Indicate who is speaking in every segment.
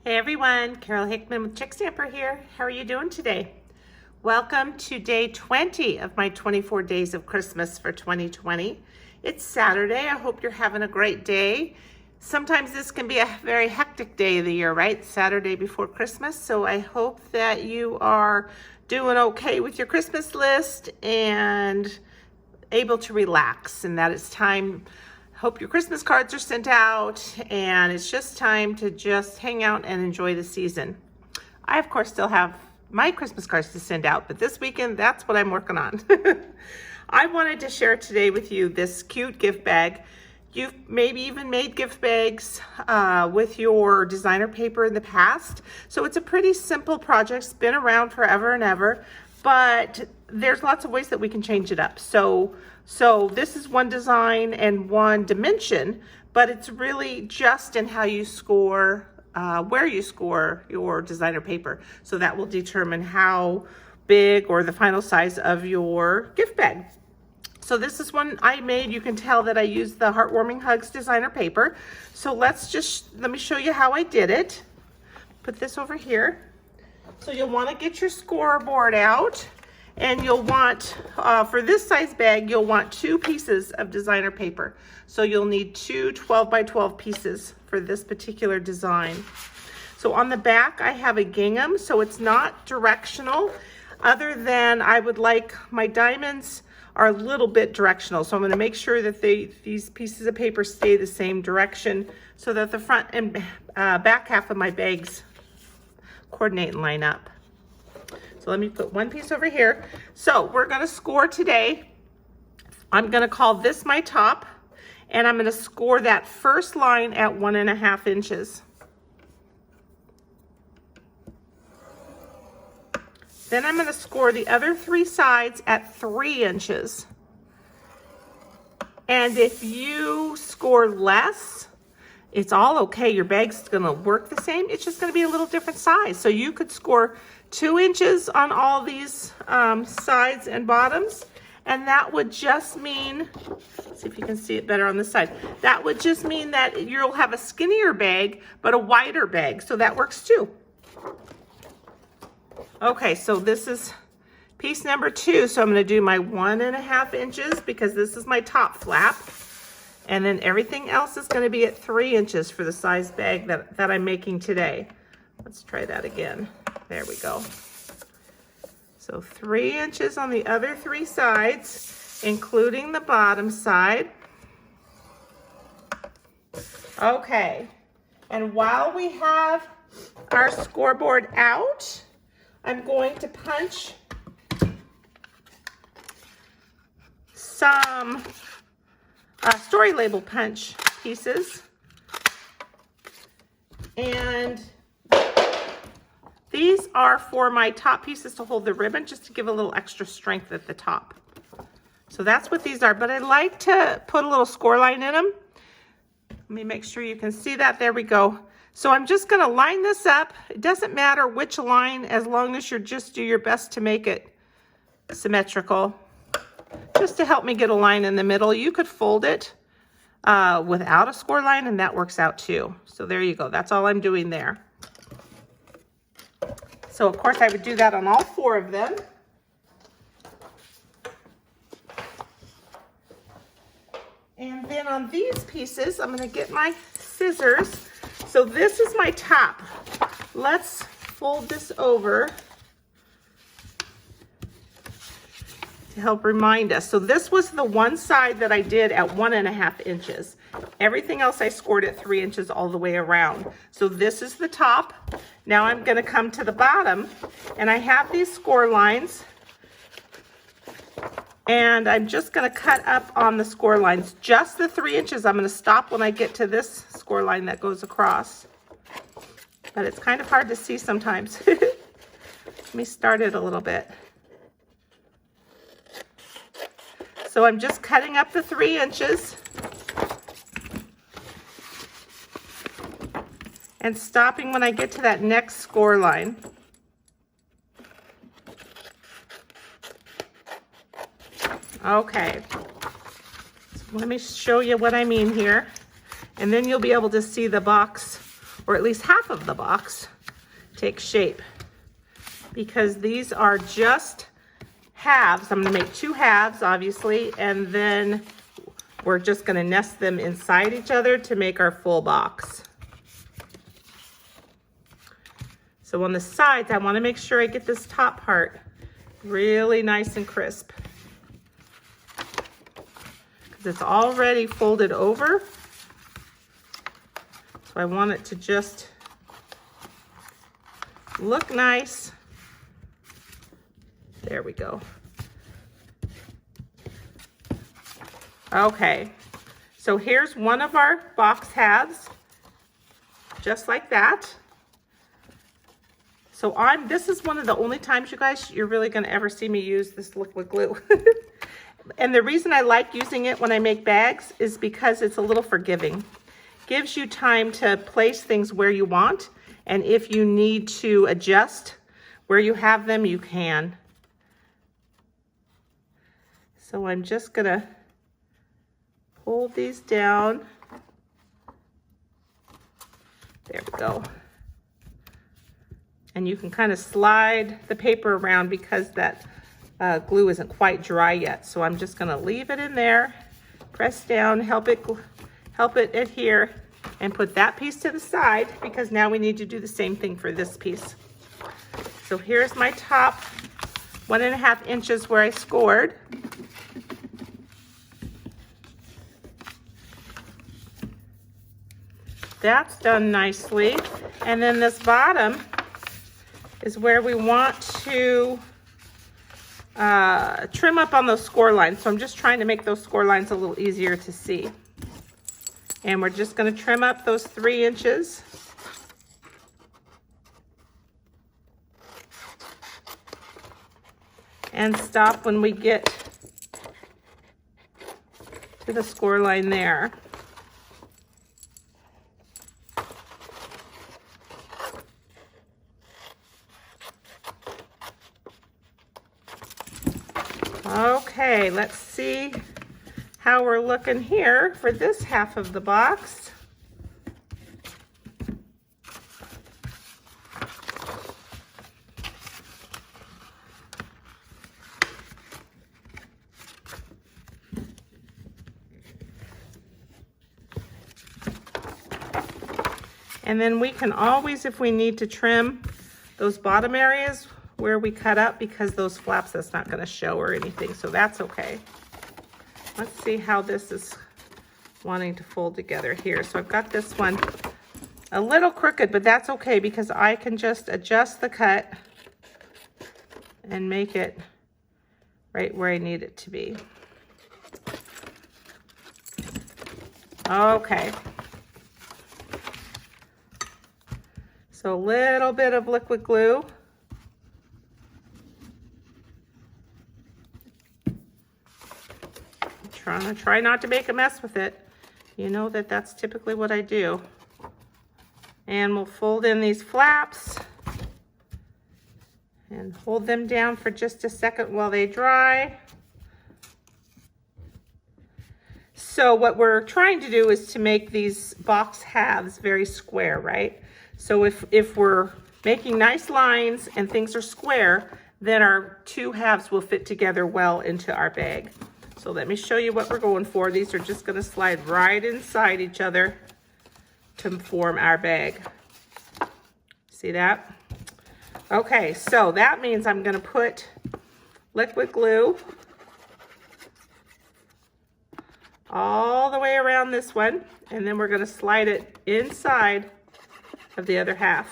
Speaker 1: Hey everyone, Carol Hickman with Chickstamper here. How are you doing today? Welcome to day 20 of my 24 days of Christmas for 2020. It's Saturday. I hope you're having a great day. Sometimes this can be a very hectic day of the year, right? Saturday before Christmas. So I hope that you are doing okay with your Christmas list and able to relax, and that it's time. Hope your Christmas cards are sent out and it's just time to just hang out and enjoy the season. I, of course, still have my Christmas cards to send out, but this weekend, that's what I'm working on. I wanted to share today with you this cute gift bag. You've maybe even made gift bags with your designer paper in the past. So it's a pretty simple project. It's been around forever and ever, but there's lots of ways that we can change it up. So this is one design and one dimension, but it's really just in how you score, where you score your designer paper. So that will determine how big or the final size of your gift bag. So this is one I made. You can tell that I used the Heartwarming Hugs designer paper. So let me show you how I did it. Put this over here. So you'll want to get your scoreboard out. And you'll want, for this size bag, you'll want 2 pieces of designer paper. So you'll need 2 12 by 12 pieces for this particular design. So on the back, I have a gingham, so it's not directional, other than I would like my diamonds are a little bit directional. So I'm gonna make sure that these pieces of paper stay the same direction so that the front and back half of my bags coordinate and line up. So let me put one piece over here. So we're gonna score today. I'm gonna call this my top, and I'm gonna score that first line at 1.5 inches. Then I'm gonna score the other 3 sides at 3 inches. And if you score less, it's all okay. Your bag's gonna work the same. It's just gonna be a little different size. So you could score 2 inches on all these sides and bottoms, and that would just mean, see if you can see it better on this side. That would just mean that you'll have a skinnier bag, but a wider bag. So that works too. Okay, so this is piece number 2. So I'm gonna do my 1.5 inches because this is my top flap. And then everything else is gonna be at 3 inches for the size bag that I'm making today. Let's try that again. There we go. So 3 inches on the other 3 sides, including the bottom side. Okay, and while we have our scoreboard out, I'm going to punch some story label punch pieces, and these are for my top pieces to hold the ribbon, just to give a little extra strength at the top. So that's what these are, but I like to put a little score line in them. Let me make sure you can see that. There we go. So I'm just gonna line this up. It doesn't matter which line, as long as you just do your best to make it symmetrical. Just to help me get a line in the middle. You could fold it without a score line, and that works out too. So there you go. That's all I'm doing there. So of course I would do that on all 4 of them. And then on these pieces, I'm gonna get my scissors. So this is my top. Let's fold this over to help remind us. So this was the one side that I did at 1.5 inches. Everything else I scored at 3 inches all the way around. So this is the top. Now I'm gonna come to the bottom, and I have these score lines, and I'm just gonna cut up on the score lines, just the 3 inches. I'm gonna stop when I get to this score line that goes across. But it's kind of hard to see sometimes. Let me start it a little bit. So I'm just cutting up the 3 inches and stopping when I get to that next score line. Okay, so let me show you what I mean here, and then you'll be able to see the box or at least half of the box, take shape. Because these are just halves. I'm gonna make 2 halves, obviously, and then we're just gonna nest them inside each other to make our full box. So on the sides, I wanna make sure I get this top part really nice and crisp, because it's already folded over. So I want it to just look nice. There we go. Okay, so here's one of our box halves, just like that. So this is one of the only times, you guys, you're really gonna ever see me use this liquid glue. And the reason I like using it when I make bags is because it's a little forgiving. Gives you time to place things where you want, and if you need to adjust where you have them, you can. So I'm just gonna hold these down. There we go. And you can kind of slide the paper around because that glue isn't quite dry yet. So I'm just gonna leave it in there, press down, help it adhere, and put that piece to the side, because now we need to do the same thing for this piece. So here's my top 1.5 inches where I scored. That's done nicely. And then this bottom is where we want to trim up on those score lines. So I'm just trying to make those score lines a little easier to see. And we're just going to trim up those 3 inches. And stop when we get to the score line there. Okay, let's see how we're looking here for this half of the box. And then we can always, if we need to trim those bottom areas where we cut up, because those flaps, that's not going to show or anything, so that's okay. Let's see how this is wanting to fold together here. So I've got this one a little crooked, but that's okay, because I can just adjust the cut and make it right where I need it to be. Okay. So a little bit of liquid glue. Try not to make a mess with it. You know that that's typically what I do. And we'll fold in these flaps and hold them down for just a second while they dry. So what we're trying to do is to make these box halves very square, right? So if we're making nice lines and things are square, then our 2 halves will fit together well into our bag. So let me show you what we're going for. These are just going to slide right inside each other to form our bag. See that? Okay, so that means I'm going to put liquid glue all the way around this one, and then we're going to slide it inside of the other half.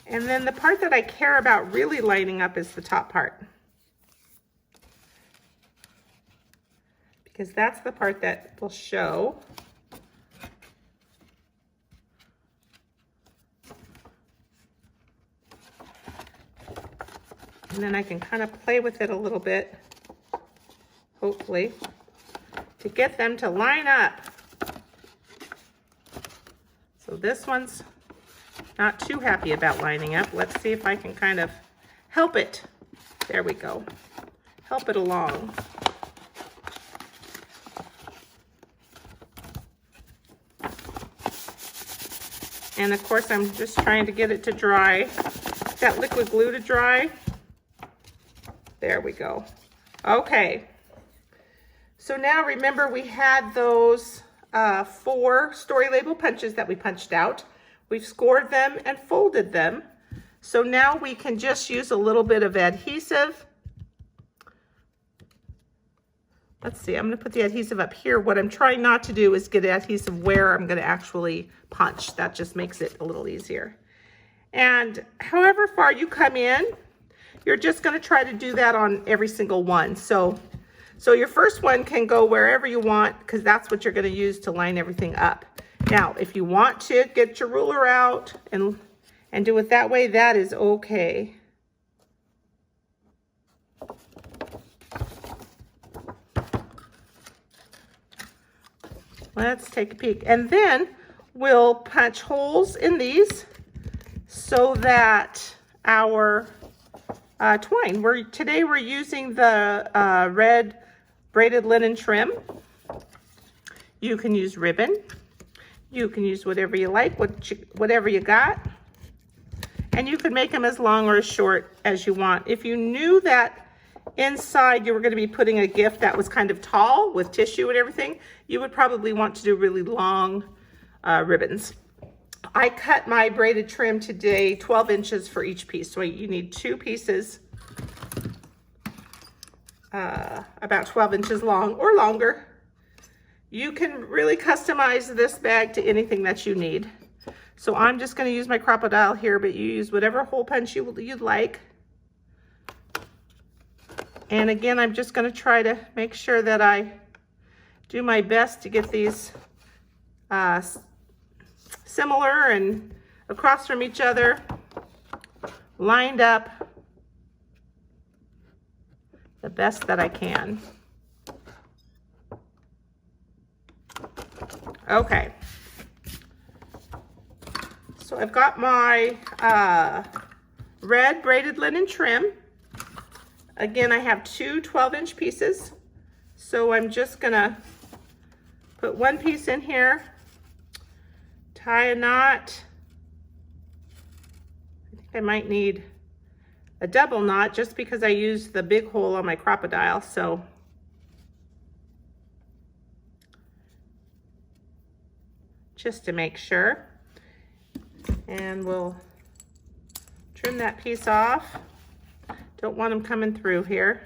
Speaker 1: And then the part that I care about really lining up is the top part, because that's the part that will show. And then I can kind of play with it a little bit, hopefully, to get them to line up. So this one's not too happy about lining up. Let's see if I can kind of help it. There we go. Help it along. And of course, I'm just trying to get it to dry. That liquid glue to dry. There we go. Okay. So now remember we had those 4 story label punches that we punched out. We've scored them and folded them. So now we can just use a little bit of adhesive. Let's see, I'm going to put the adhesive up here. What I'm trying not to do is get adhesive where I'm going to actually punch. That just makes it a little easier. And however far you come in, you're just going to try to do that on every single one. So your first one can go wherever you want, because that's what you're going to use to line everything up. Now, if you want to get your ruler out and do it that way, that is okay. Let's take a peek. And then we'll punch holes in these so that our twine, today we're using the red braided linen trim. You can use ribbon. You can use whatever you like, whatever you got. And you can make them as long or as short as you want. If you knew that inside you were going to be putting a gift that was kind of tall with tissue and everything, you would probably want to do really long ribbons. I cut my braided trim today 12 inches for each piece. So you need 2 pieces about 12 inches long or longer. You can really customize this bag to anything that you need. So I'm just going to use my crocodile here, but you use whatever hole punch you'd like. And again, I'm just going to try to make sure that I do my best to get these similar and across from each other, lined up the best that I can. Okay. So I've got my red braided linen trim. Again, I have 2 12-inch pieces. So I'm just gonna put one piece in here, tie a knot. I think I might need a double knot just because I used the big hole on my crocodile. So just to make sure. And we'll trim that piece off. Don't want them coming through here.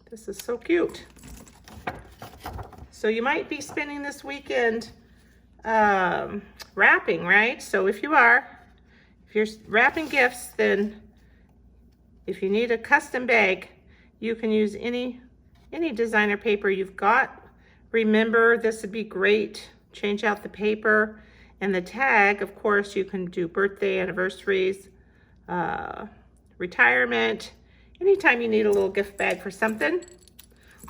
Speaker 1: This is so cute. So you might be spending this weekend wrapping, right? So if you're wrapping gifts, then if you need a custom bag, you can use any designer paper you've got. Remember, this would be great. Change out the paper and the tag. Of course, you can do birthday, anniversaries, retirement. Anytime you need a little gift bag for something,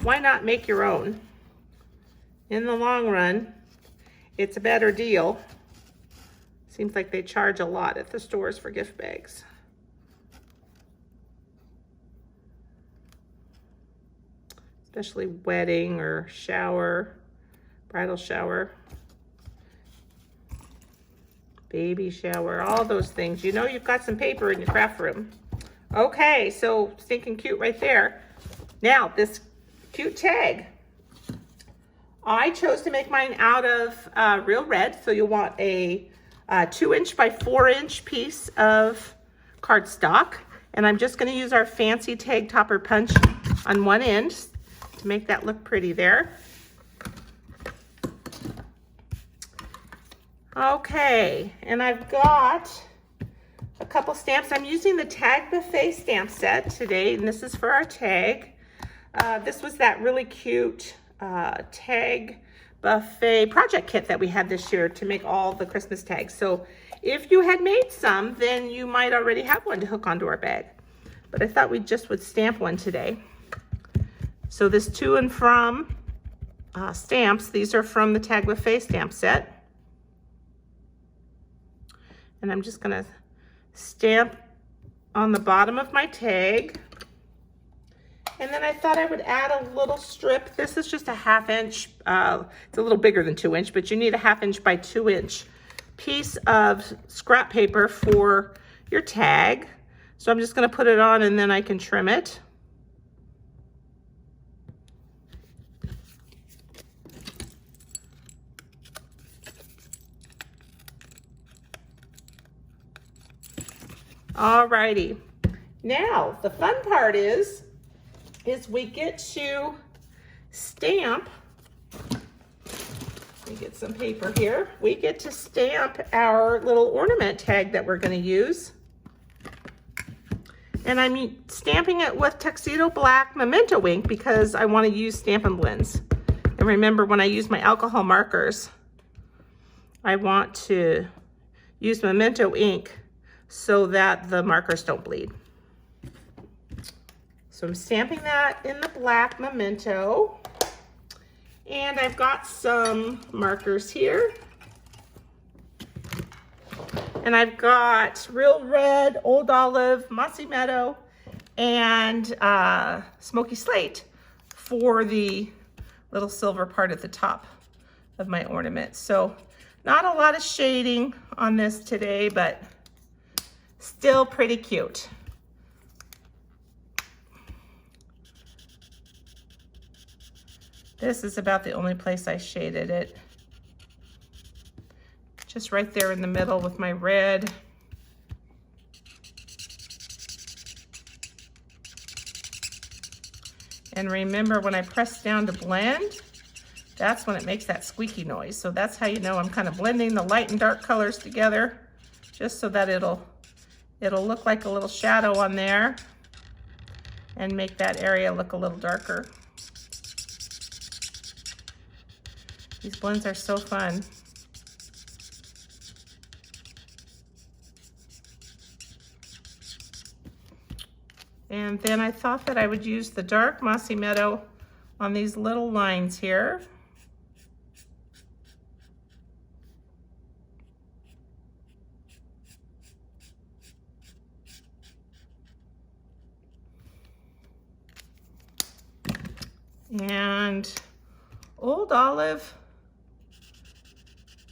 Speaker 1: why not make your own? In the long run, it's a better deal. Seems like they charge a lot at the stores for gift bags. Especially wedding or shower, bridal shower, baby shower, all those things. You know you've got some paper in your craft room. Okay, so stinking cute right there. Now, this cute tag. I chose to make mine out of real red, so you'll want a 2-inch by 4-inch piece of cardstock. And I'm just going to use our fancy tag topper punch on one end to make that look pretty there. Okay, and I've got a couple stamps. I'm using the Tag Buffet stamp set today, and this is for our tag. This was that really cute Tag Buffet project kit that we had this year to make all the Christmas tags. So if you had made some, then you might already have one to hook onto our bag. But I thought we just would stamp one today. So this to and from stamps, these are from the Tag Buffet stamp set. And I'm just gonna stamp on the bottom of my tag. And then I thought I would add a little strip. This is just a 1/2 inch, it's a little bigger than 2 inch, but you need a 1/2 inch by 2 inch piece of scrap paper for your tag. So I'm just gonna put it on and then I can trim it. Alrighty. Now, the fun part is we get to stamp. Let me get some paper here. We get to stamp our little ornament tag that we're going to use. And I'm stamping it with Tuxedo Black Memento ink because I want to use Stampin' Blends. And remember, when I use my alcohol markers, I want to use Memento ink so that the markers don't bleed. So I'm stamping that in the black Memento. And I've got some markers here. And I've got Real Red, Old Olive, Mossy Meadow, and Smoky Slate for the little silver part at the top of my ornament. So not a lot of shading on this today, but still pretty cute. This is about the only place I shaded it. Just right there in the middle with my red. And remember, when I press down to blend, that's when it makes that squeaky noise. So that's how you know I'm kind of blending the light and dark colors together, just so that it'll look like a little shadow on there and make that area look a little darker. These blends are so fun. And then I thought that I would use the dark Mossy Meadow on these little lines here. And Old Olive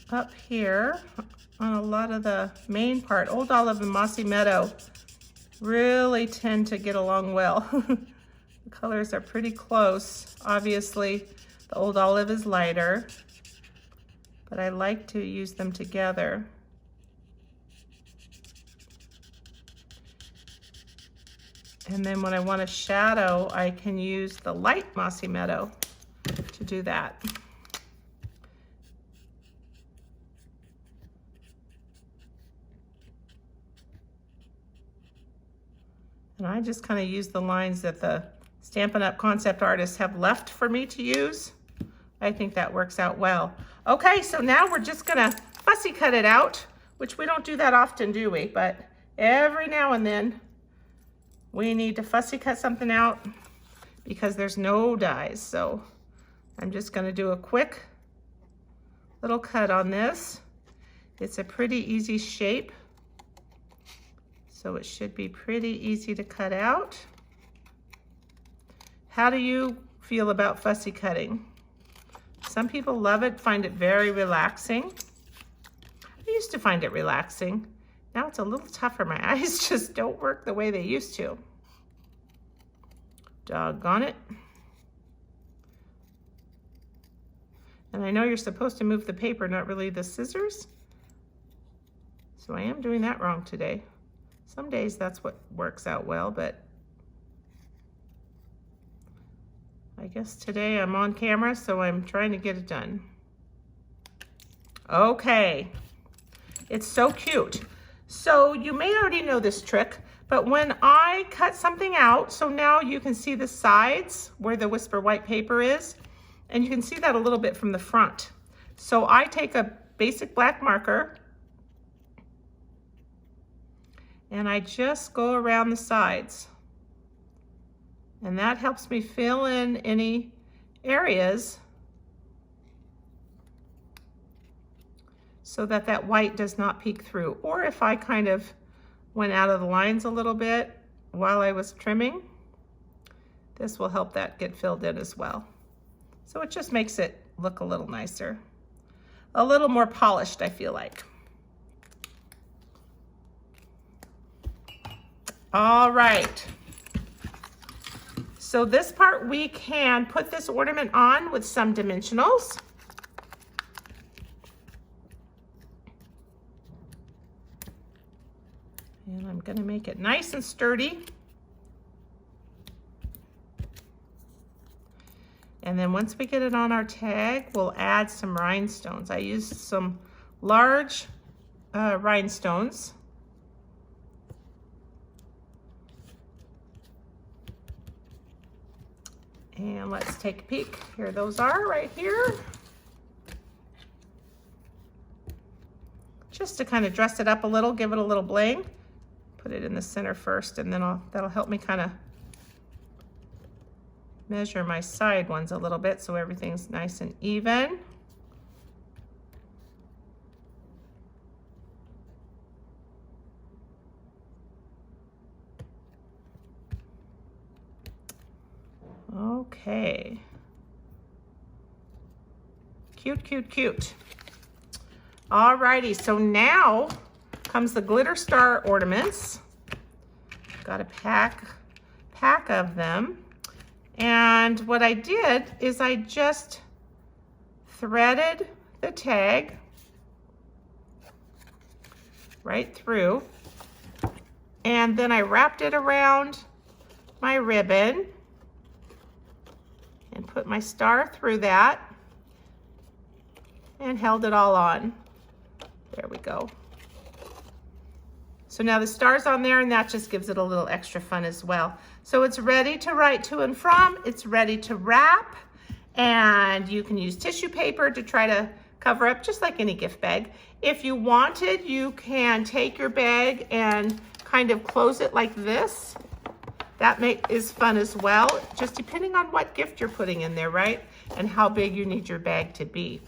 Speaker 1: up here on a lot of the main part. Old Olive and Mossy Meadow really tend to get along well. The colors are pretty close. Obviously, the Old Olive is lighter, but I like to use them together. And then when I want a shadow, I can use the light Mossy Meadow to do that. And I just kind of use the lines that the Stampin' Up! Concept artists have left for me to use. I think that works out well. Okay, so now we're just gonna fussy cut it out, which we don't do that often, do we? But every now and then, we need to fussy cut something out because there's no dies. So I'm just gonna do a quick little cut on this. It's a pretty easy shape, so it should be pretty easy to cut out. How do you feel about fussy cutting? Some people love it, find it very relaxing. I used to find it relaxing. Now it's a little tougher. My eyes just don't work the way they used to. Doggone it. And I know you're supposed to move the paper, not really the scissors. So I am doing that wrong today. Some days that's what works out well, but I guess today I'm on camera, so I'm trying to get it done. Okay, it's so cute. So you may already know this trick, but when I cut something out, so now you can see the sides where the Whisper white paper is, and you can see that a little bit from the front. So I take a basic black marker and I just go around the sides. And that helps me fill in any areas so that that white does not peek through. Or if I kind of went out of the lines a little bit while I was trimming, this will help that get filled in as well. So it just makes it look a little nicer, a little more polished, I feel like. All right. So this part, we can put this ornament on with some dimensionals. And I'm going to make it nice and sturdy. And then once we get it on our tag, we'll add some rhinestones. I used some large rhinestones. And let's take a peek. Here those are right here. Just to kind of dress it up a little, give it a little bling. Put it in the center first, and then that'll help me kind of measure my side ones a little bit so everything's nice and even. Okay. Cute, cute, cute. Alrighty, so now comes the glitter star ornaments. Got a pack of them. And what I did is I just threaded the tag right through, and then I wrapped it around my ribbon and put my star through that and held it all on. There we go. So now the star's on there, and that just gives it a little extra fun as well. So it's ready to write to and from, it's ready to wrap, and you can use tissue paper to try to cover up, just like any gift bag. If you wanted, you can take your bag and kind of close it like this. That is fun as well, just depending on what gift you're putting in there, right? And how big you need your bag to be.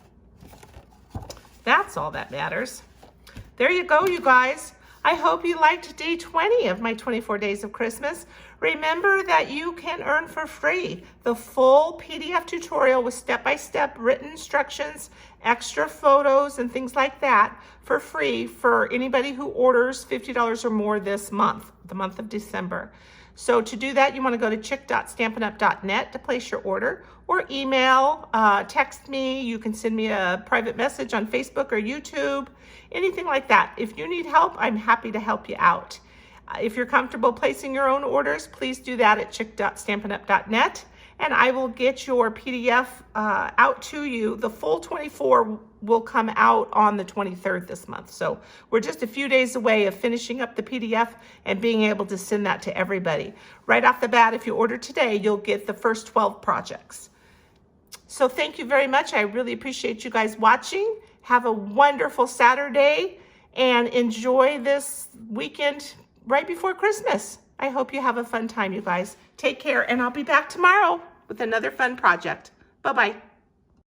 Speaker 1: That's all that matters. There you go, you guys. I hope you liked day 20 of my 24 days of Christmas. Remember that you can earn for free the full PDF tutorial with step-by-step written instructions, extra photos, and things like that for free for anybody who orders $50 or more this month, the month of December. So to do that, you want to go to chick.stampinup.net to place your order, or email, text me. You can send me a private message on Facebook or YouTube, anything like that. If you need help, I'm happy to help you out. If you're comfortable placing your own orders, please do that at chick.stampinup.net, and I will get your PDF out to you. The full 24 will come out on the 23rd this month. So we're just a few days away of finishing up the PDF and being able to send that to everybody. Right off the bat, if you order today, you'll get the first 12 projects. So thank you very much. I really appreciate you guys watching. Have a wonderful Saturday and enjoy this weekend right before Christmas. I hope you have a fun time, you guys. Take care, and I'll be back tomorrow with another fun project. Bye-bye.